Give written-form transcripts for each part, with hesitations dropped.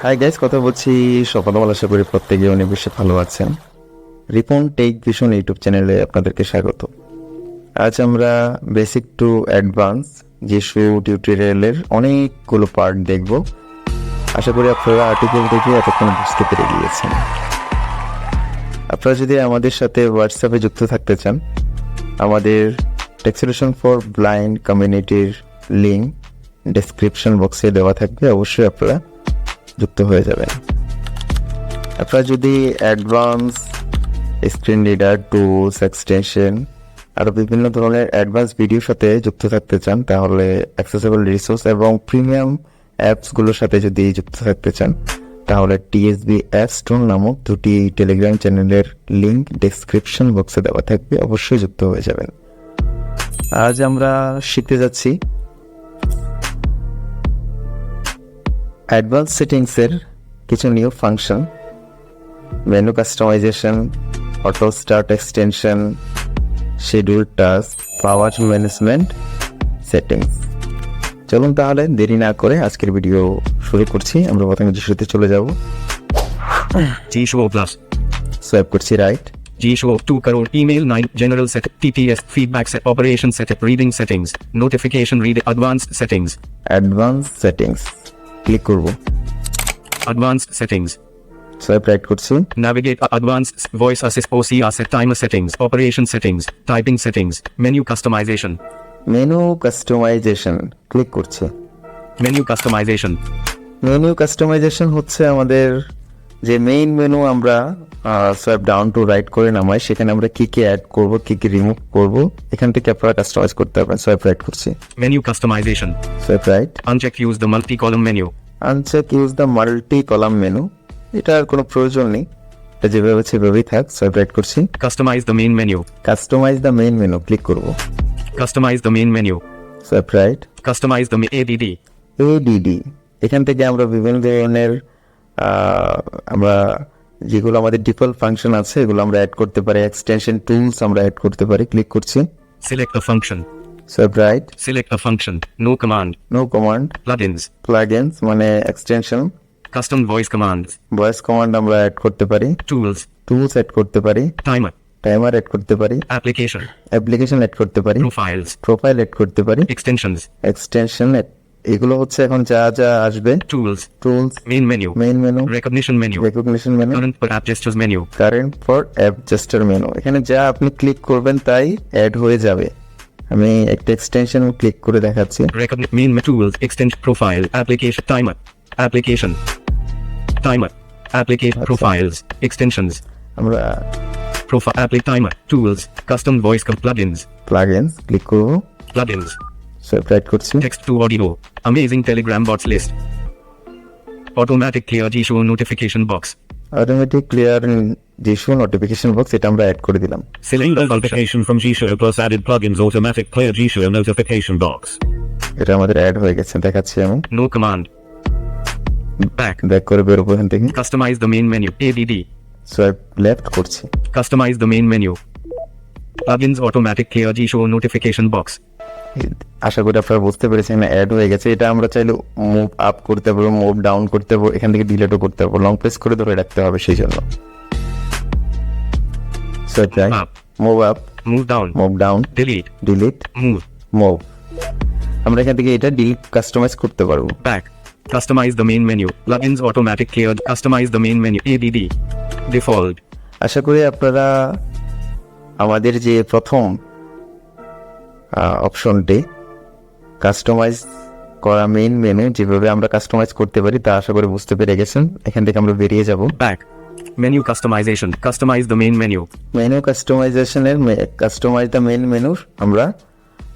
Hi guys, কথা বলছি সকাল ভালো, আশা করি প্রত্যেকে অনেক বেশি ভালো আছেন। রিপন টেক ভিশন ইউটিউব চ্যানেলে আপনাদেরকে স্বাগত। আজ আমরা বেসিক টু অ্যাডভান্স জিশু টিউটোরিয়ালের অনেকগুলো পার্ট দেখব। আশা করি আপনারা আর্টিকেল দেখে এতক্ষণ বুঝতে পেরে গিয়েছেন। আপনারা যদি আমাদের সাথে হোয়াটসঅ্যাপে যুক্ত থাকতে চান, আমাদের টেক সলিউশন ফর ব্লাইন্ড কমিউনিটির লিঙ্ক ডেসক্রিপশন বক্সে দেওয়া থাকবে, অবশ্যই আপনারা যুক্ত হয়ে যাবেন। আপনারা যদি advance screen reader, tools, extension আরও বিভিন্ন ধরনের অ্যাডভান্স ভিডিওর সাথে যুক্ত থাকতে চান, তাহলে অ্যাক্সেসেবল রিসোর্স এবং প্রিমিয়াম অ্যাপসগুলোর সাথে যদি যুক্ত থাকতে চান, তাহলে টিএসবি অ্যাপ স্টোর নামক দুটি টেলিগ্রাম চ্যানেলের লিঙ্ক ডেসক্রিপশন বক্সে দেওয়া থাকবে, অবশ্যই যুক্ত হয়ে যাবেন। আজ আমরা শিখতে যাচ্ছি অ্যাডভান্স সেটিংসের কিছু new function, menu customization, auto start extension, schedule task, power management settings. চলুন তাহলে দেরি না করে আজকের ভিডিও শুরু করছি। আমরা প্রথমে জিশুতে চলে যাব। Jieshuo Plus. সোয়াইপ করছি right. Jieshuo 2 crore email 9 general set TTS feedback set operation setup reading settings notification read advanced settings advance settings click করব। advanced settings সোয়াইপ রাইট করছি। navigate advanced voice assist OCR set timer settings operation settings typing settings menu customization menu customization click করছি। menu customization menu customization হচ্ছে আমাদের যে main menu আমরা swipe down to right করে নামাই, সেখানে আমরা কি কি অ্যাড করব, কি কি রিমুভ করব, এখান থেকে আপনারা কাস্টমাইজ করতে পারবেন। সোয়াইপ রাইট করছি। menu customization swipe right. uncheck use the multi-column menu uncheck use the multi column menu, এটার কোনো প্রয়োজন নেই, এটা যেভাবে আছে সেভাবেই থাক। সোয়াইপ রাইট করছি। customize the main menu customize the main menu click করব। customize the main menu swipe right. customize the ADD ADD, এখান থেকে আমরা বিভিন্ন ধরনের আমরা যেগুলো আমাদের ডিফল্ট ফাংশন আছে এগুলো আমরা অ্যাড করতে পারি, এক্সটেনশন টুলস আমরা অ্যাড করতে পারি। ক্লিক করছি। select a function swipe right. select a function no command no command, plugins plugins মানে extension, custom voice commands voice command আমরা অ্যাড করতে পারি, tools টুলস অ্যাড করতে পারি, timer টাইমার অ্যাড করতে পারি, application অ্যাপ্লিকেশন অ্যাড করতে পারি, profiles প্রোফাইল অ্যাড করতে পারি, extensions এক্সটেনশন। এগুলো হচ্ছে এখন যা যা আসবে। tools tools, main menu main menu, recognition menu recognition menu, current for app gestures menu current for app gesture menu. এখানে যা আপনি ক্লিক করবেন তাই অ্যাড হয়ে যাবে। আমি একটা এক্সটেনশন ক্লিক করে দেখাচ্ছি। main tools extend profile application timer application timer application profiles extensions আমরা profile timer tools custom voice plugins plugins click করব। plugins সোয়াইপ রাইট করছি। text to audio amazing telegram bots list automatic clear Jieshuo notification box automatic clear Jieshuo notification box, এটা আমরা add করে দিলাম। select Single a function notification from Jieshuo plus added plugins automatic clear Jieshuo notification box. এটা আমাদের add হয়ে গেছে, দেখাচ্ছি আমি। no command back ব্যাক করে বেরোবো এখান থেকে। customize the main menu ADD swipe left করছি। customize the main menu plugins automatic clear Jieshuo notification box আশা করি আপনারা বুঝতে পেরেছেন, অ্যাড হয়ে গেছে। এটা আমরা চাইলে মুভ আপ করতে পারবো, মুভ ডাউন করতে পারবো, এখান থেকে ডিলেটও করতে পারবো। লং প্রেস করে ধরে রাখতে হবে সেই জন্য। Swipe right, up move up, move down move down, delete delete, move move. আমরা এখান থেকে এটা ডিলিট কাস্টমাইজ করতে পারবো। back customize the main menu plugins automatic clear customize the main menu ADD default আশা করি আপনারা আমাদের যে প্রথম অপশনটি কাস্টমাইজ করা মেইন মেনু, যেভাবে আমরা কাস্টমাইজ করতে পারি তা আশা করি বুঝতে পেরে গেছেন। এখান থেকে আমরা বেরিয়ে যাব। back menu customization customize the main menu menu কাস্টমাইজেশনের কাস্টমাইজ দ্য মেইন মেনুর আমরা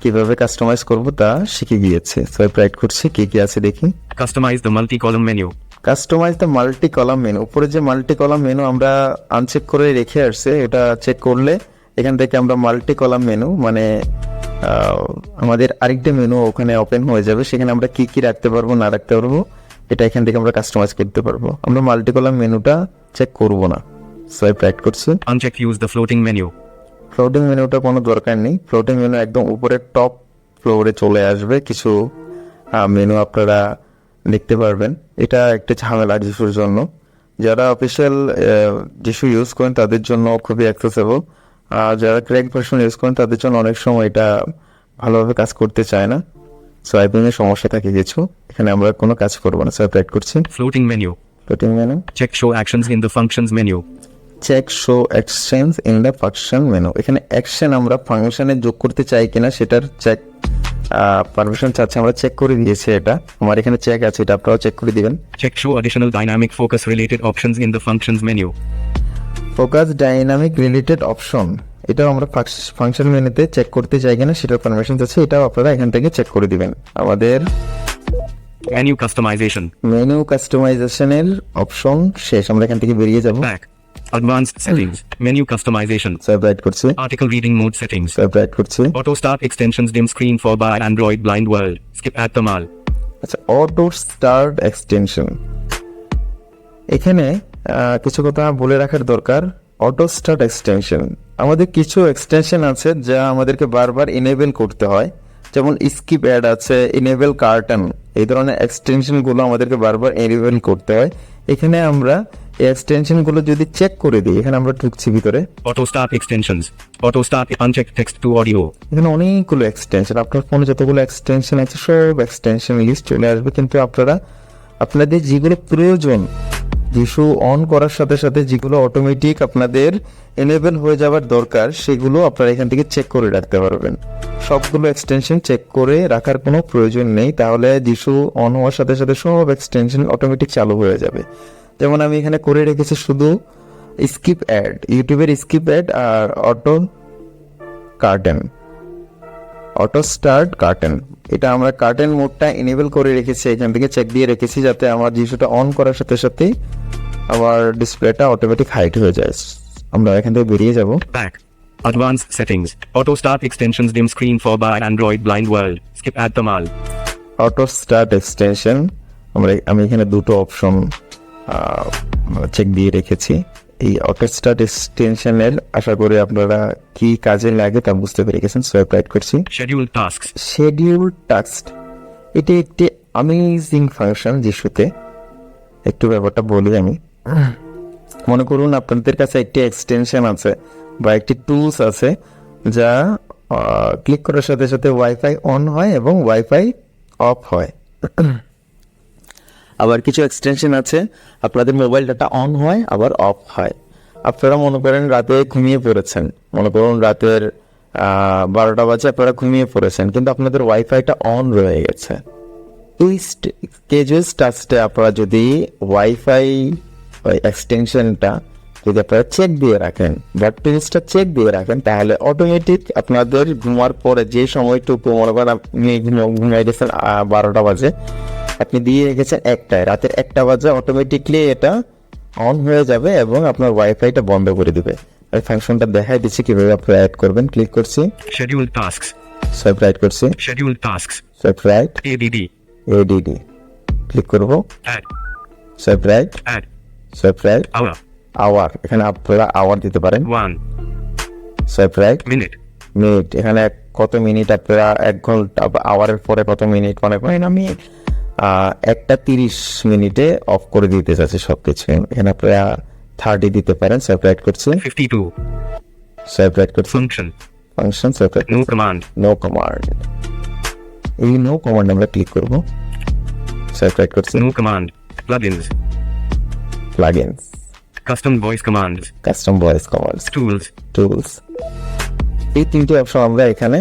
কিভাবে কাস্টমাইজ করব তা শিখে গিয়েছে। সোয়াইপ রাইট করছি, কি কি আছে দেখি। customize the multi-column menu customize the multi column menu, উপরে যে মাল্টি কলাম মেনু আমরা আনচেক করে রেখে আসছে, এটা চেক করলে এখান থেকে আমরা মাল্টি কলাম মেনু মানে আমাদের আরেকটা মেনু ওখানে ওপেন হয়ে যাবে, সেখানে আমরা কি কি রাখতে পারবো না রাখতে পারবো এটা এখান থেকে আমরা কাস্টমাইজ করতে পারবো। আমরা মাল্টি কলাম মেনুটা চেক করব না। সোয়াইপ রাইট করছি। uncheck use the floating menu floating মেনুটা কোনো দরকার নেই। ফ্লোটিং মেনু একদম উপরে টপ ফ্লোরে চলে আসবে। কিছু মেনু আপনারা দেখতে পারবেন। এটা একটা ঝামেলা জিশুর জন্য। যারা অফিসিয়াল জিশু ইউজ করেন তাদের জন্য খুবই অ্যাক্সেসেবল, আর যারা ক্র্যাক ভার্সন ইউজ করেন তাদের জন্য অনেক সময় এটা ভালোভাবে কাজ করতে চায় না, সোয়াইপিং এর সমস্যা থাকে কিছু। এখানে আমরা কোনো কাজ করবো না, সোয়াইপ রাইট করছি, Floating menu. Floating menu, Check show actions in the functions menu. Check show actions in the function menu. এখানে অ্যাকশন আমরা ফাংশনে যোগ করতে চাই কিনা সেটার চেক পারমিশন চাচ্ছে, আমরা চেক করে দিয়েছি। এটা আমার এখানে চেক আছে, এটা আপনারাও চেক করে দিবেন। Check show additional dynamic focus related options in the functions menu. Focus dynamic related option, এটাও আমরা ফাংশন মেনুতে চেক করতে চাই কিনা সেটার পারমিশন চাচ্ছে, এটাও আপনারা এখান থেকে চেক করে দিবেন। আমাদের Menu customization. মেনু কাস্টমাইজেশনের অপশন শেষ, আমরা এখান থেকে বেরিয়ে যাব। Back. Advanced settings. Menu customization. Swipe right করছি, Article reading mode settings. Swipe right করছি। Auto start extensions dim screen for by Android blind world. Skip at the mal. আচ্ছা, auto start extension, এখানে কিছু কথা বলে রাখার দরকার। অটো স্টার্ট এক্সটেনশন, আমাদের কিছু এক্সটেনশন আছে যা আমাদেরকে বারবার ইনেবল করতে হয়, যেমন স্কিপ অ্যাড আছে, ইনেবল কার্টন, এই ধরনের এক্সটেনশনগুলো আমাদেরকে বারবার ইনেবল করতে হয়। এখানে আমরা এই এক্সটেনশনগুলো যদি চেক করে দিই, এখানে আমরা ঢুকছি ভিতরে, Auto start extensions. Auto start unchecked text to audio. এখানে অনেকগুলো এক্সটেনশন, আপনার ফোনে যতগুলো এক্সটেনশন আছে সব এক্সটেনশন লিস্ট চলে আসবে, কিন্তু আপনারা আপনাদের যেগুলো প্রয়োজন জিশু অন করার সাথে সাথে যেগুলো অটোমেটিক আপনাদের এনেবল হয়ে যাওয়ার দরকার সেগুলো আপনারা এখান থেকে চেক করে রাখতে পারবেন। সবগুলো এক্সটেনশন চেক করে রাখার কোনো প্রয়োজন নেই, তাহলে জিশু অন হওয়ার সাথে সাথে সব এক্সটেনশন অটোমেটিক চালু হয়ে যাবে। যেমন আমি এখানে করে রেখেছি শুধু স্কিপ অ্যাড, ইউটিউবের স্কিপ অ্যাড আর auto curtain, auto start curtain, এটা আমরা কার্টেন মোডটা এনেবল করে রেখেছি, এখান থেকে চেক দিয়ে রেখেছি যাতে আমার জিনিসটা অন করার সাথে সাথেই আমার ডিসপ্লেটা অটোমেটিক হাইট হয়ে যায়। আমরা এখান থেকে বেরিয়ে যাব। Back. Advanced settings. Auto start extensions dim screen for by Android blind world. Skip at the mal. Auto start extension, আমি এখানে দুটো অপশন চেক দিয়ে রেখেছি। এই অটো স্টার্ট এক্সটেনশনের আশা করি আপনারা কি কাজে লাগে তা বুঝতে পেরে গেছেন। সোয়াইপ রাইট করছি, Scheduled tasks. শিডিউল টাস্ক, এটি একটি অ্যামেজিং ফাংশন জিশুতে। একটু ব্যাপারটা বলি আমি। মনে করুন আপনাদের কাছে একটি এক্সটেনশন আছে বা একটি টুলস আছে যা ক্লিক করার সাথে সাথে ওয়াইফাই অন হয় এবং ওয়াইফাই অফ হয়। আবার কিছু এক্সটেনশন আছে আপনাদের মোবাইল ডাটা অন হয় আবার অফ হয়। আপনারা মনে করেন রাতে ঘুমিয়ে পড়েছেন, মনে করুন রাতের 12টা বাজে আপনারা ঘুমিয়ে পড়েছেন, কিন্তু আপনাদের ওয়াইফাইটা অন রয়ে গেছে। এই কেজুয়াল টাস্কটা আপনারা যদি ওয়াইফাই এক্সটেনশনটা যদি আপনারা চেক দিয়ে রাখেন বা টুলসটা চেক দিয়ে রাখেন, তাহলে অটোমেটিক আপনাদের ঘুমার পরে যে সময়টুকু মনে করেন আপনি ঘুমিয়ে গেছেন 12টা বাজে, আপনি দিয়ে রেখেছেন 1টায়, রাতের 1টা বাজে অটোমেটিকলি এটা অন হয়ে যাবে এবং আপনার ওয়াইফাইটা বন্ধ করে দেবে। এই ফাংশনটা দেখাই দিচ্ছি কিভাবে আপনারা অ্যাড করবেন। ক্লিক করছি, Scheduled tasks. সোয়াইপ রাইট করছি, Scheduled tasks. Swipe right, ADD. ADD click করব, Add. Swipe right, Add. Swipe right, Hour. Hour, এখানে আপনারা আওয়ার দিতে পারেন। 1. Swipe right, Minute. মিনিট, এখানে কত মিনিট আপনারা 1 ঘন্টা বা আওয়ারের পরে কত মিনিট, মনে করেন আমি 1:30 অফ করে দিতে চাচ্ছি সবকিছু, এখানে আপনারা 30 দিতে পারেন। সোয়াইপ রাইট করছি, 52. সোয়াইপ রাইট করছি, Function. Function, swipe right, No command. No command, এই নো কমান্ড আমরা ক্লিক করব। সোয়াইপ রাইট করছি, No command. Plugins. Plugins, Custom voice commands. Custom voice commands, Tools. Tools, এই তিনটি অপশন আমরা এখানে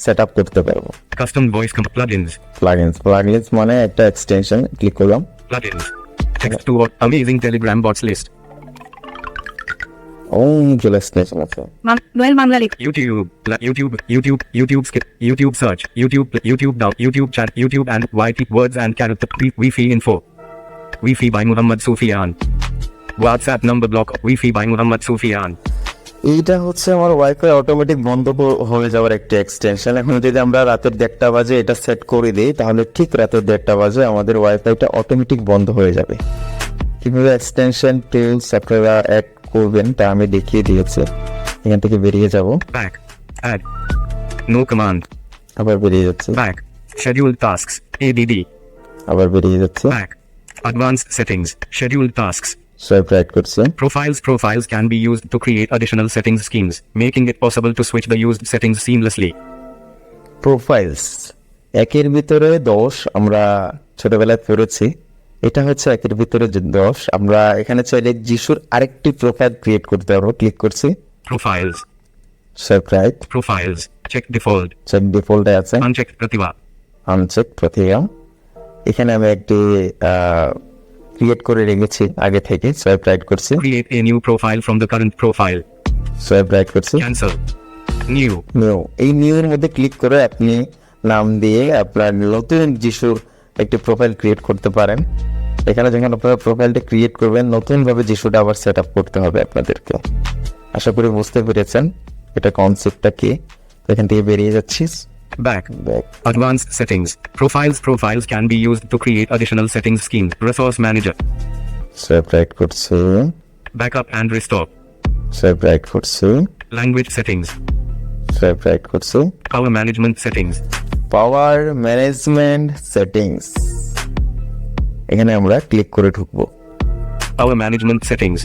সেট আপ করতে পারবো। Custom voice plugins. প্লাগইনস মানে একটা এক্সটেনশন, ক্লিক করলাম, Plugins. Text to amazing Telegram bots list. অনেকগুলো এক্সটেনশন আছে। Noel Mangali. YouTube skip, YouTube search, YouTube down, YouTube chat, YouTube and YT words and character Wi-Fi info. Wi-Fi by Muhammad Sufyan. WhatsApp number block. Wi-Fi by Muhammad Sufyan. এইটা হচ্ছে আমার wifi automatic বন্ধ হয়ে যাওয়ার একটা extension. এখন যদি আমরা রাতের 1টা বাজে এটা সেট করে দিই, তাহলে ঠিক রাতের 1টা বাজে আমাদের ওয়াইফাইটা অটোমেটিক বন্ধ হয়ে যাবে। কিভাবে এক্সটেনশন টুলস আপনারা অ্যাড করবেন তা আমি দেখিয়ে দিয়েছি। এখান থেকে বেরিয়ে যাব, Back. Add. No command. আবার বেরিয়ে যাচ্ছে, Back. Scheduled tasks. ADD. আবার বেরিয়ে যাচ্ছে। Back. Advanced settings. Scheduled tasks. Swipe right করছি। Profiles can be used to create additional settings schemes, making it possible to switch the used settings seamlessly. Profiles, একের ভিতরে 10 আমরা ছোটবেলায় পড়েছি। এটা হচ্ছে একের ভিতরে 10। আমরা এখানে চাইলে যিশুর আরেকটি প্রোফাইল ক্রিয়েট করতে পারবো। ক্লিক করছি, Profiles. Swipe right, Profiles. Check default. Check ডিফল্টে আছে, Uncheck Pratibha. আনচেক প্রতিক্রিয়া। এখানে আমি একটি ক্রিয়েট করে রেখেছি আগে থেকে। সোয়াইপ রাইট করছি, Create a new profile from the current profile. Swipe right করছি, Cancel. New. নিউ। এই নিউ এর মধ্যে ক্লিক করে আপনি নাম দিয়ে আপনার নতুন যিশুর একটি প্রোফাইল ক্রিয়েট করতে পারেন। এখানে যখন আপনারা প্রোফাইলটা ক্রিয়েট করবেন, নতুনভাবে যিশুটা আবার সেট আপ করতে হবে আপনাদেরকে। আশা করি বুঝতে পেরেছেন এটা কনসেপ্টটা কি। তো এখান থেকে বেরিয়ে যাচ্ছি, Back. Back, Advanced settings. Profiles can be used to create additional settings schemes. Resource manager. Swipe right করছি, Backup and restore. Swipe right করছি, Language settings. সোয়াইপ রাইট করছি, Power management settings. পাওয়ার ম্যানেজমেন্ট সেটিংস। এখানে আমরা click করে ঢুকবো। Power management settings.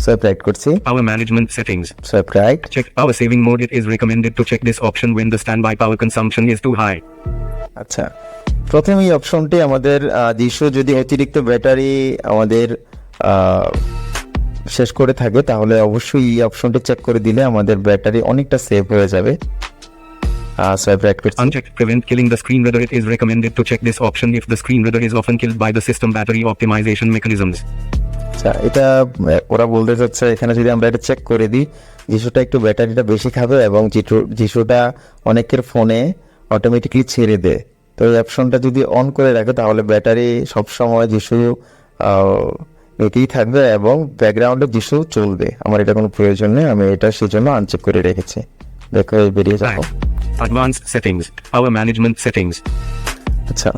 Swipe right করছি, Power management settings. Swipe right, Check power saving mode. It is recommended to check this option when the standby power consumption is too high. আচ্ছা, প্রথম এই অপশনটি আমাদের যিশু যদি অতিরিক্ত ব্যাটারি আমাদের শেষ করে থাকে, তাহলে অবশ্যই এই অপশনটি চেক করে দিলে আমাদের ব্যাটারি অনেকটা সেভ হয়ে যাবে। সোয়াইপ রাইট করছি, Uncheck prevent killing the screen reader. It is recommended to check this option if the screen reader is often killed by the system battery optimization mechanisms. আচ্ছা, এটা ওরা বলতে চাচ্ছে এখানে যদি আমরা এটা চেক করে দিই, যিশুটা একটু ব্যাটারিটা বেশি খাবে এবং যিশুটা অনেকের ফোনে অটোমেটিকলি ছেড়ে দেয়। তো এই অপশনটা যদি অন করে রাখে তাহলে ব্যাটারি সবসময় যিশু এতেই থাকবে এবং ব্যাকগ্রাউন্ডে যিশু চলবে। আমার এটা কোনো প্রয়োজন নেই, আমি এটা সেজন্য আনচেক করে রেখেছি। দেখো বেরিয়ে যাবো। Back. Advanced settings. Power management settings. আচ্ছা,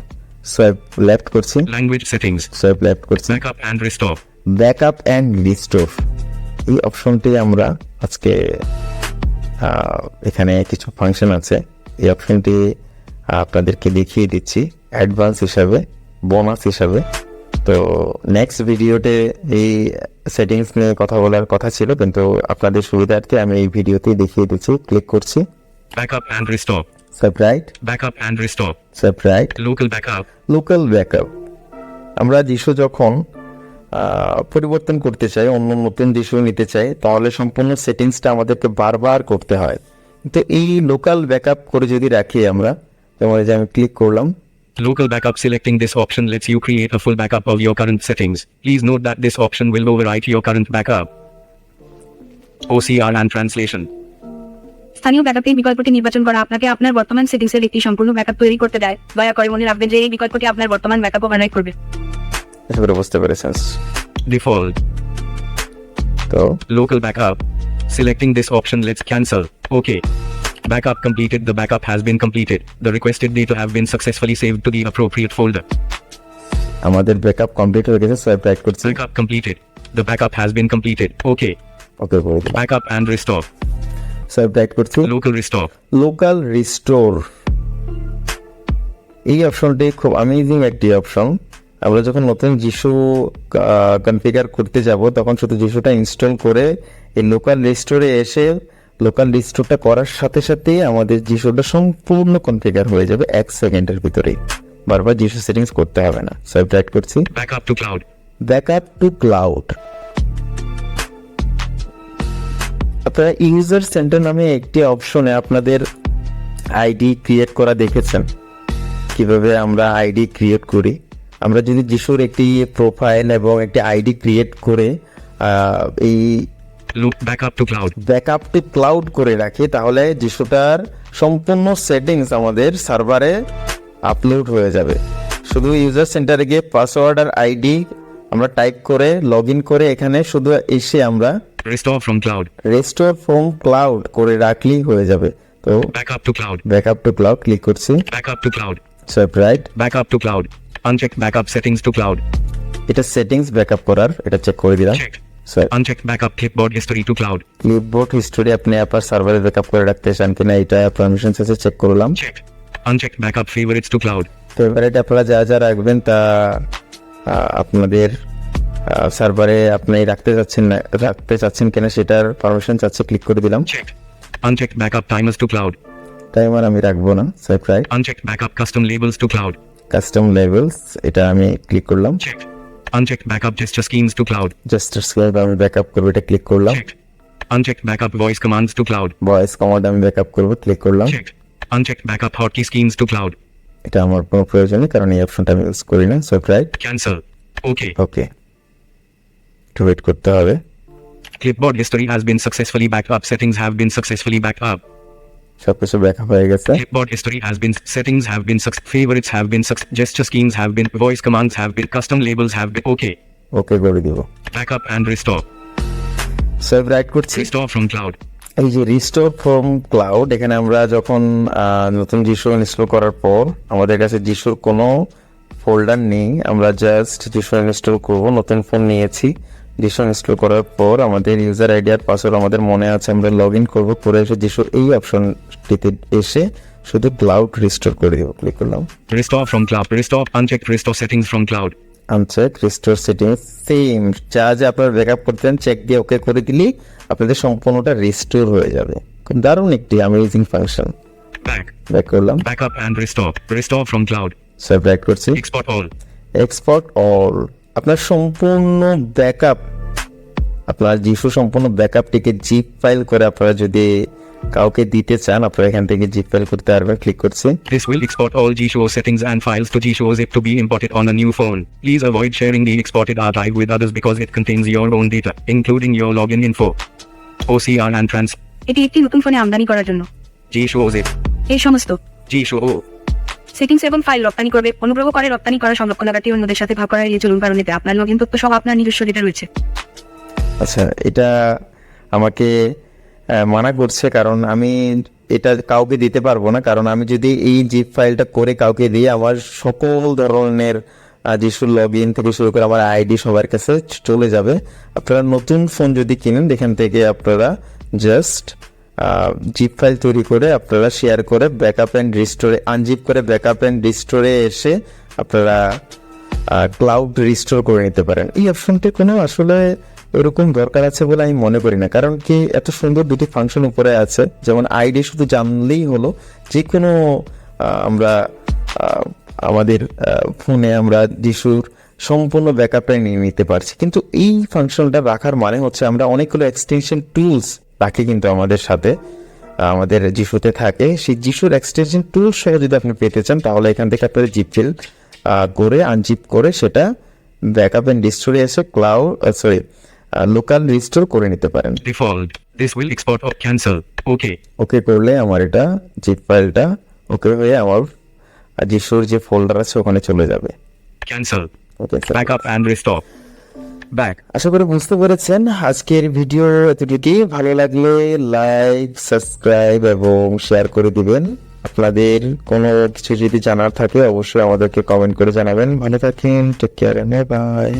সোয়াইপ লেফট করছি, Language settings. সোয়াইপ লেফট করছি, Backup and restore. Backup and restore. এই অপশনটি আমরা আজকে এখানে কিছু ফাংশন আছে, এই অপশনটি আপনাদেরকে দেখিয়ে দিচ্ছি অ্যাডভান্স হিসাবে, বোনাস হিসাবে। তো নেক্সট ভিডিওতে এই সেটিংস নিয়ে কথা বলার কথা ছিল, কিন্তু আপনাদের সুবিধার্থে আমি এই ভিডিওতেই দেখিয়ে দিচ্ছি। ক্লিক করছি, Backup and restore. Swipe right, Backup and restore. Swipe right, Local backup. Local backup. আমরা যিশু যখন পরিবর্তন করতে চাই, অন্য নতুন যিশু নিতে চাই, তাহলে সম্পূর্ণ সেটিংসটা আমাদেরকে বারবার করতে হয়। কিন্তু এই লোকাল ব্যাকআপ করে যদি রাখি আমরা, যেমন এই যে আমি ক্লিক করলাম, Local backup. Selecting this option lets you create a full backup of your current settings. Please note that this option will overwrite your current backup. OCR and translation. স্থানীয় ব্যাকআপের বিকল্পটি নির্বাচন করা আপনাকে আপনার বর্তমান সেটিংসের একটি সম্পূর্ণ ব্যাকআপ তৈরি করতে দেয়। দয়া করে মনে রাখবেন যে এই বিকল্পটি আপনার বর্তমান ব্যাকআপ ওভাররাইট করবে। এবারে বুঝতে পেরেছেন। Default. তো Local backup. Selecting this option lets cancel. Okay. Backup completed. The backup has been completed. The requested data have been successfully saved to the appropriate folder. আমাদের ব্যাকআপ কমপ্লিট হয়ে গেছে, swipe right করছি, Backup completed. The backup has been completed. Okay. ওকে করে দিলাম, Backup and restore. Swipe right করছি, Local restore. Local restore. এই অপশনটি খুব অ্যামেজিং একটি অপশন। আমরা যখন নতুন যিশু কনফিগার করতে যাব, তখন শুধু যিশুটা ইনস্টল করে এই লোকাল রিস্টোরে এসে লোকাল রিস্টোরটা করার সাথে সাথেই আমাদের যিশুটা সম্পূর্ণ কনফিগার হয়ে যাবে 1 সেকেন্ডের ভিতরেই। বারবার যিশু সেটিংস করতে হবে না। সোয়াইপ রাইট করছি, Backup to cloud. Backup to cloud. আপনারা ইউজার সেন্টার নামে একটি অপশনে আপনাদের আইডি ক্রিয়েট করা দেখেছেন, কিভাবে আমরা আইডি ক্রিয়েট করি। আমরা যদি যিশুর একটি প্রোফাইল এবং একটি আইডি ক্রিয়েট করে এই Backup to cloud. Backup to cloud করে রাখি, তাহলে যিশুটার সম্পূর্ণ সেটিংস আমাদের সার্ভারে আপলোড হয়ে যাবে। শুধু ইউজার সেন্টারে গিয়ে পাসওয়ার্ড আর আইডি আমরা টাইপ করে লগ ইন করে এখানে শুধু এসে আমরা Restore from cloud. Restore from cloud করে রাখলেই হয়ে যাবে। তো Backup to cloud. Backup to cloud click করছি, Backup to cloud. Swipe right, Backup to cloud. Uncheck backup settings to cloud. এটা সেটিংস ব্যাকআপ করার, এটা চেক করে দিলাম। Checked. Uncheck backup clipboard history to cloud. Clipboard history আপনি আপনার সার্ভারে backup করে রাখতে চান কিনা, এটা পারমিশন আছে চেক করলাম। Checked. Uncheck backup favorites to cloud. Favourite আপনারা যা যা রাখবেন তা আপনাদের সার্ভারে আপনি রাখতে চাচ্ছেন কিনা সেটার পারমিশন চাচ্ছে, ক্লিক করে দিলাম। Checked. Unchecked backup timers to cloud. Timer আমি রাখবো না, swipe right. Unchecked backup custom labels to cloud. Custom levels এটা আমি ক্লিক করলাম। Checked. Unchecked backup gesture schemes to cloud. Just scribe আমি ব্যাকআপ করবো, এটা ক্লিক করলাম। Checked. Unchecked backup voice commands to cloud. Voice command আমি backup করবো, click করলাম। Checked. Unchecked backup hotkey schemes to cloud. এটা আমার কোনো প্রয়োজন নেই কারণ এই অপশনটা আমি ইউজ করি না, সোয়াইপ রাইট। Cancel. Okay. ওকে, একটু ওয়েট করতে হবে। Clipboard history has been successfully backed up. Settings have been successfully backed up. সবকিছু ব্যাকআপ হয়ে গেছে। Clipboard history has been. Settings have been. Favorites have been. Gesture schemes have been. Voice commands have been. Custom labels have been. Okay. ওকে করে দিব, Backup and restore. Swipe right করছি। Restore from cloud. এই যে restore from cloud, এখানে আমরা যখন নতুন জিশু install করার পর আমাদের কাছে জিশুর কোনো ফোল্ডার নেই, আমরা জাস্ট জিশু ইনস্টল করব। নতুন ফোন নিয়েছি, জিশু ইনস্টল করার পর আমাদের ইউজার আইডি আর পাসওয়ার্ড আমাদের মনে আছে, আমরা লগ ইন করবো, করে এসে জিশুর এই অপশনটিতে এসে শুধু ক্লাউড রিস্টোর করে দেবো, ক্লিক করলাম। Restore from cloud. Restore. Unchecked restore settings from cloud. Uncheck restore settings, same যা যা আপনারা ব্যাকআপ করতেন চেক দিয়ে ওকে করে দিলেই আপনাদের সম্পূর্ণটা রিস্টোর হয়ে যাবে। খুব দারুণ একটি অ্যামেজিং ফাংশন। Back. ব্যাক করলাম, Backup and restore. Restore from cloud. Swipe right করছি। Export all. এক্সপোর্ট অল, আপনার সম্পূর্ণ ব্যাকআপ, আপনার জিশু সম্পূর্ণ ব্যাকআপটিকে জিপ ফাইল করে আপনারা যদি কাউকে দিতে চান আপনারা এখান থেকে জিপ ফাইল করতে পারবেন, ক্লিক করছি। This will export all Jieshuo settings and files to Jieshuo zip to be imported on a new phone. Please avoid sharing the exported archive with others because it contains your own data, including your login info, OCR and trans. এটি একটি নতুন ফোনে আমদানি করার জন্য Jieshuo zip. এই সমস্ত Jieshuo. Settings এবং ফাইল রপ্তানি করবে। অনুগ্রহ করে রপ্তানি করা সংরক্ষণাগারটি অন্যদের সাথে ভাগ করা এড়িয়ে চলুন, কারণ এতে আপনার লগইন তথ্য সহ আপনার নিজস্ব ডেটা রয়েছে। আচ্ছা, এটা আমাকে মানা করছে কারণ আমি এটা কাউকে দিতে পারবো না, কারণ আমি যদি এই জিপ ফাইলটা করে কাউকে দিই আমার সকল ধরনের জিশুর লগ ইন থেকে শুরু করে আমার আইডি সবার কাছে চলে যাবে। আপনারা নতুন ফোন যদি কিনেন এখান থেকে আপনারা জাস্ট জিপ ফাইল তৈরি করে আপনারা শেয়ার করে ব্যাকআপ অ্যান্ড রিস্টোরে আনজিপ করে ব্যাকআপ অ্যান্ড রিস্টোরে এসে আপনারা ক্লাউড রিস্টোর করে নিতে পারেন। এই অপশনটি কোনো আসলে এরকম দরকার আছে বলে আমি মনে করি না, কারণ কি এত সুন্দর দুটি ফাংশন উপরে আছে, যেমন আইডি শুধু জানলেই হলো যে কোনো আমরা আমাদের ফোনে আমরা জিশুর সম্পূর্ণ ব্যাকআপটা নিয়ে নিতে পারছি। কিন্তু এই ফাংশনটা রাখার মানে হচ্ছে আমরা অনেকগুলো এক্সটেনশন টুলস রাখি কিন্তু আমাদের সাথে আমাদের জিশুতে থাকে, সেই জিশুর এক্সটেনশন টুলস সহ যদি আপনি পেতে চান তাহলে এখান থেকে আপনাদের জিপ ফিল করে আনজিপ করে সেটা ব্যাকআপ অ্যান্ড রিস্টোরে এসে লোকাল রিস্টোর করে নিতে পারেন। Default. This will export or cancel. Okay. ওকে করলে আমার এটা জিপ ফাইলটা ওকে হয়ে আমার জিশুর যে ফোল্ডার আছে ওখানে চলে যাবে। Cancel. Okay sir, Backup and restore. Back. আশা করি বুঝতে পেরেছেন আজকের ভিডিওর এতটুকুই। ভালো লাগলে লাইক, সাবস্ক্রাইব এবং শেয়ার করে দিবেন। আপনাদের কোনো কিছু যদি জানার থাকে অবশ্যই আমাদেরকে কমেন্ট করে জানাবেন। ভালো থাকেন, টেক কেয়ার, বাই।